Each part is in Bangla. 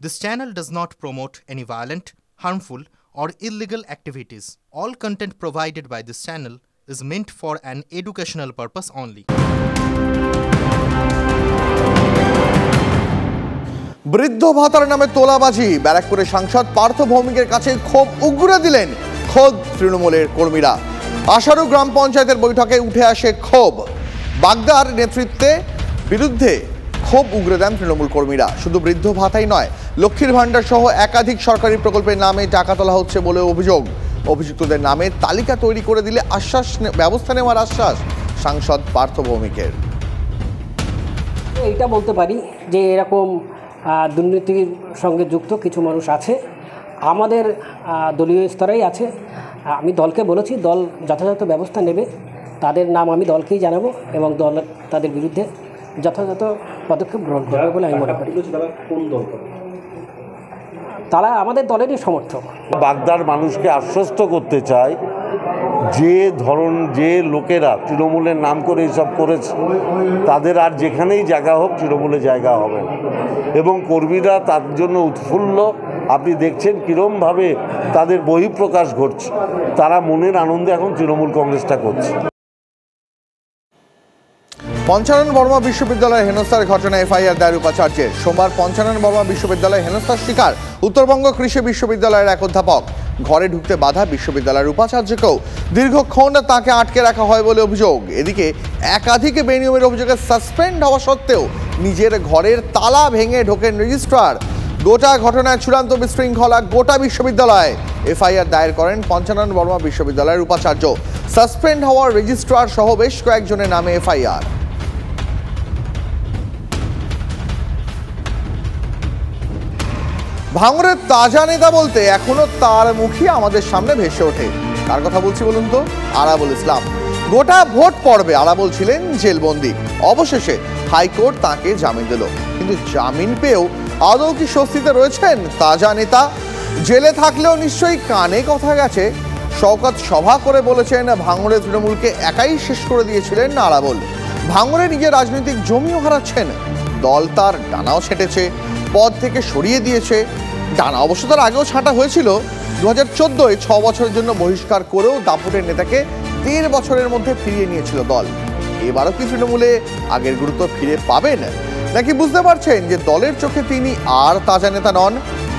This channel does not promote any violent, harmful, or illegal activities. All content provided by this channel is meant for an educational purpose only. বৃদ্ধ ভাতার নামে তোলাবাজি, ব্যারাকপুরে সাংসদ পার্থ ভৌমিকের কাছে ক্ষোভ উগরে দিলেন খোদ তৃণমূলের কর্মীরা। আশারু গ্রাম পঞ্চায়েতের বৈঠকে উঠে আসে ক্ষোভ। বাগদার নেতৃত্বে বিরুদ্ধে ক্ষোভ উগরে দেন তৃণমূল কর্মীরা। শুধু বৃদ্ধ ভাতাই নয়, লক্ষ্মীর ভাণ্ডার সহ একাধিক সরকারি প্রকল্পের নামে টাকা তোলা হচ্ছে বলে অভিযোগ। অভিযুক্তদের নামে তালিকা তৈরি করে দিলে ব্যবস্থা নেওয়ার আশ্বাস সাংসদ পার্থ ভৌমিকের। এইটা বলতে পারি যে এরকম দুর্নীতির সঙ্গে যুক্ত কিছু মানুষ আছে, আমাদের দলীয় স্তরেই আছে। আমি দলকে বলেছি, দল যথাযথ ব্যবস্থা নেবে। তাদের নাম আমি দলকেই জানাবো এবং দল তাদের বিরুদ্ধে যথাযথ পদক্ষেপ গ্রহণ করবে বলে আমি মনে করি। তারা আমাদের দলেরই সমর্থক। বাগদার মানুষকে আশ্বস্ত করতে চায় যে লোকেরা তৃণমূলের নাম করে এসব করেছে তাদের আর যেখানেই জায়গা হোক তৃণমূলে জায়গা হবে এবং কর্মীরা তার জন্য উৎফুল্ল। আপনি দেখছেন কীরমভাবে তাদের বহিঃপ্রকাশ ঘটছে, তারা মনের আনন্দে এখন তৃণমূল কংগ্রেসটা করছে। পঞ্চানন বর্মা বিশ্ববিদ্যালয়ের হেনস্থার ঘটনায় এফআইআর দায়ের উপাচার্যের। সোমবার পঞ্চানন বর্মা বিশ্ববিদ্যালয়ে হেনস্থার শিকার উত্তরবঙ্গ কৃষি বিশ্ববিদ্যালয়ের এক অধ্যাপক। ঘরে ঢুকতে বাধা বিশ্ববিদ্যালয়ের উপাচার্যকেও। দীর্ঘক্ষণ তাকে আটকে রাখা হয় বলে অভিযোগ। এদিকে একাধিক বেনিয়মের অভিযোগে সাসপেন্ড হওয়া সত্ত্বেও নিজের ঘরের তালা ভেঙে ঢোকেন রেজিস্ট্রার। গোটা ঘটনায় চূড়ান্ত বিশৃঙ্খলা গোটা বিশ্ববিদ্যালয়ে। এফআইআর দায়ের করেন পঞ্চানন বর্মা বিশ্ববিদ্যালয়ের উপাচার্য। সাসপেন্ড হওয়ার রেজিস্ট্রার সহ বেশ কয়েকজনের নামে এফআইআর। ভাঙড়ের তাজা নেতা বলতে এখনো তার মুখই আমাদের সামনে ভেসে ওঠে। কার কথা বলছি বলুন তো? আরাবুল ইসলাম। গোটা ভোট পর্বে আরাবুল ছিলেন জেলবন্দি। অবশেষে হাইকোর্ট তাকে জামিন দিল, কিন্তু জামিন পেয়েও আদৌ কি স্বস্তিতে রয়েছেন তাজা নেতা? জেলে থাকলেও নিশ্চয়ই কানে কথা গেছে। শওকত সভা করে বলেছেন ভাঙড়ের তৃণমূলকে একাই শেষ করে দিয়েছিলেন আরাবুল। ভাঙড়ে নিজের রাজনৈতিক জমিও হারাচ্ছেন। দল তার ডানাও ছেটেছে, পদ থেকে সরিয়ে দিয়েছে। ডানা অবশ্য তার আগেও ছাঁটা হয়েছিল। 2014-এ 6 বছরের জন্য বহিষ্কার করেও দাপুটের নেতাকে 13 বছরের মধ্যে ফিরিয়ে নিয়েছিল দল। এবারও কি তৃণমূলে আগের গুরুত্ব ফিরে পাবেন, নাকি বুঝতে পারছেন যে দলের চোখে তিনি আর তাজা নেতা নন,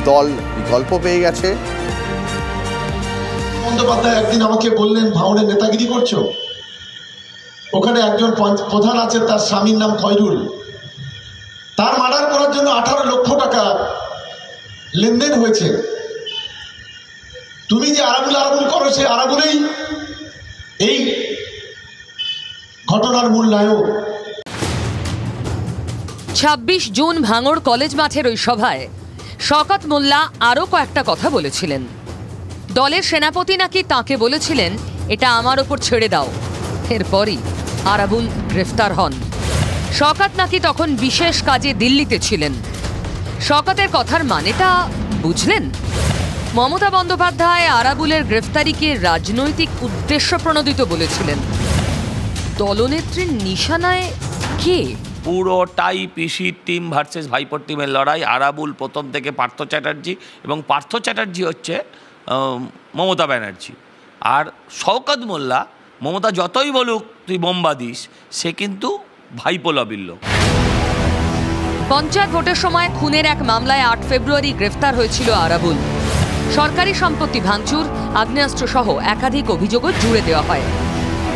দল বিকল্প পেয়ে গেছে? বন্দ্যোপাধ্যায় একদিন আমাকে বললেন, ভাঙড়ে নেতাগিরি করছো। ওখানে একজন প্রধান আছে, তার স্বামীর নাম খয়রুল। তার মার্ডার করার জন্য 18 লক্ষ টাকা লেনদেন হয়েছে। তুমি যে আরাবুল করো, সে আরাবুলেই এই ঘটনার মূল নায়ক। 26 জুন ভাঙড় কলেজ মাঠের ওই সভায় শওকত মোল্লা আরও কয়েকটা কথা বলেছিলেন। দলের সেনাপতি নাকি তাঁকে বলেছিলেন, এটা আমার ওপর ছেড়ে দাও। এরপরই আরাবুল গ্রেফতার হন। শওকত নাকি তখন বিশেষ কাজে দিল্লিতে ছিলেন। শওকতের কথার মানেটা বুঝলেন? মমতা বন্দ্যোপাধ্যায় আরাবুলের গ্রেফতারিকে রাজনৈতিক উদ্দেশ্য প্রণোদিত বলেছিলেন। দলনেত্রীর নিশানায় কে? পুরোটাই পিসির টিম ভার্সেস ভাইপোর টিমের লড়াই। আরাবুল প্রথম থেকে পার্থ চ্যাটার্জি, এবং পার্থ চ্যাটার্জি হচ্ছে মমতা ব্যানার্জি। আর শওকত মোল্লা, মমতা যতই বলুক তুই বোম্বা দিস, সে কিন্তু ভাইপো লবির লোক। পঞ্চায়েত ভোটের সময় খুনের এক মামলায় 8 ফেব্রুয়ারি গ্রেফতার হয়েছিল আরাবুল। সরকারি সম্পত্তি ভাঙচুর, আগ্নেয়াস্ত্র সহ একাধিক অভিযোগও জুড়ে দেওয়া হয়।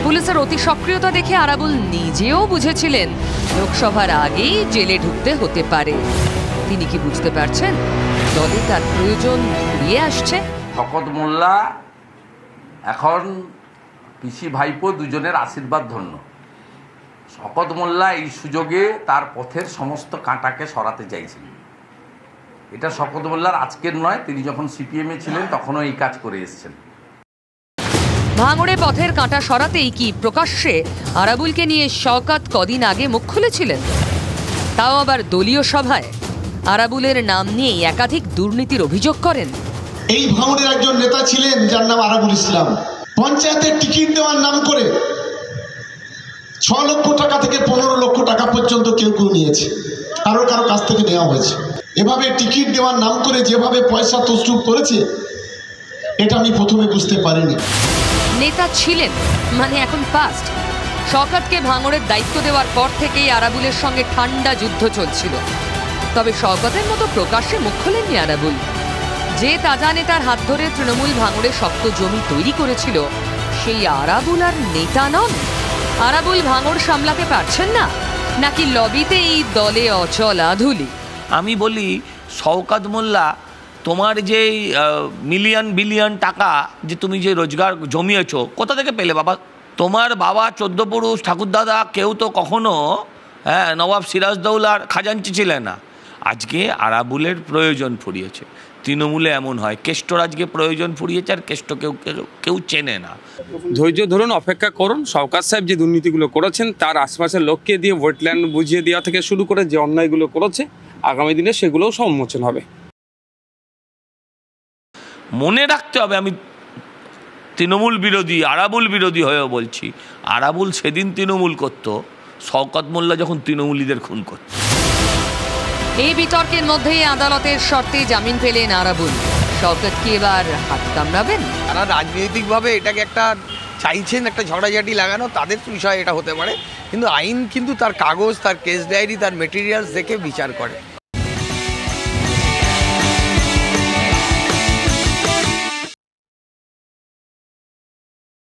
পুলিশের অতি সক্রিয়তা দেখে আরাবুল নিজেও বুঝেছিলেন লোকসভার আগেই জেলে ঢুকতে হতে পারে। তিনি কি বুঝতে পারছেন দলে তার প্রয়োজন ঘুরিয়ে আসছে? শওকত মোল্লা এখন পিসি ভাইপো দুজনের আশীর্বাদ ধন্য। শওকত মোল্লা এই সুযোগে তার পথের সমস্ত কাঁটাকে সরাতে চাইছিলেন। এটা শওকত মোল্লার আজকের নয়, তিনি যখন সিপিএমে ছিলেন তখনও এই কাজ করে এসেছেন। ভাঙড়ে পথের কাঁটা সরাতেই কি প্রকাশ্যে আরাবুলকে নিয়ে শওকত কদিন আগে মুখ খুলেছিলেন? তাও আবার দলীয় সভায় আরাবুলের নাম নিয়েই একাধিক দুর্নীতির অভিযোগ করেন। এই ভাঙড়ের একজন নেতা ছিলেন যার নাম আরাবুল ইসলাম। পঞ্চায়েতের টিকিট দেওয়ার নাম করে 6 লক্ষ টাকা থেকে 15 লক্ষ টাকা পর্যন্ত কেউ নিয়েছে, কারো কাছ থেকে নেওয়া হয়েছে। এভাবে টিকিট দেওয়ার নাম করে যেভাবে পয়সা তসরুপ করেছে, এটা আমি প্রথমে বুঝতে পারিনি। নেতা ছিলেন মানে এখন পাস্ট। শওকতকে ভাঙড়ের দায়িত্ব দেওয়ার পর থেকেই আরাবুলের সঙ্গে ঠান্ডা যুদ্ধ চলছিল। তবে শওকতের মতো প্রকাশ্যে মুখ খোলেননি আরাবুল। যে তাজা নেতার হাত ধরে তৃণমূল ভাঙড়ে শক্ত জমি তৈরি করেছিল, সেই আরাবুল আর নেতা নন। আরাবুল ভাঙড় সামলাতে পারছেন না, নাকি লবিতেই দলে অচল আধুলি? আমি বলি, শওকত মোল্লা, তোমার যে মিলিয়ন বিলিয়ন টাকা যে তুমি যে রোজগার জমিয়েছো, কোথা থেকে পেলে বাবা? তোমার বাবা 14 পুরুষ ঠাকুরদাদা কেউ তো কখনো নবাব সিরাজদৌলার খাজাঞ্চি ছিলেন না। আজকে আরাবুলের প্রয়োজন ফুরিয়েছে। তৃণমূলে এমন হয়, কেষ্টরাজকে প্রয়োজন ফুরিয়েছে, আর কেষ্ট কেউ চেনে না। ধৈর্য ধরুন, অপেক্ষা করুন। শওকত সাহেব যে দুর্নীতিগুলো করেছেন, তার আশপাশের লোককে দিয়ে ভোটল্যান্ড বুঝিয়ে দেওয়া থেকে শুরু করে যে অন্যায়গুলো করেছে, আগামী দিনে সেগুলোও সম্মোচন হবে। মনে রাখতে হবে, আমি তৃণমূল বিরোধী, আরাবুল বিরোধী হয়েও বলছি, আরাবুল সেদিন তৃণমূল করত শওকত মোল্লা যখন তৃণমূলীদের খুন করত। এই বিতর্কের মধ্যেই আদালতের শর্তে জামিন পেলেন আরাবুল। শওকত কি এবার হাত কামড়াবেন? তারা রাজনৈতিকভাবে এটাকে একটা চাইছেন, একটা ঝগড়াঝাটি লাগানো, তাদের বিষয় এটা হতে পারে, কিন্তু আইন কিন্তু তার কাগজ, তার কেস ডায়েরি, তার মেটেরিয়ালস দেখে বিচার করে।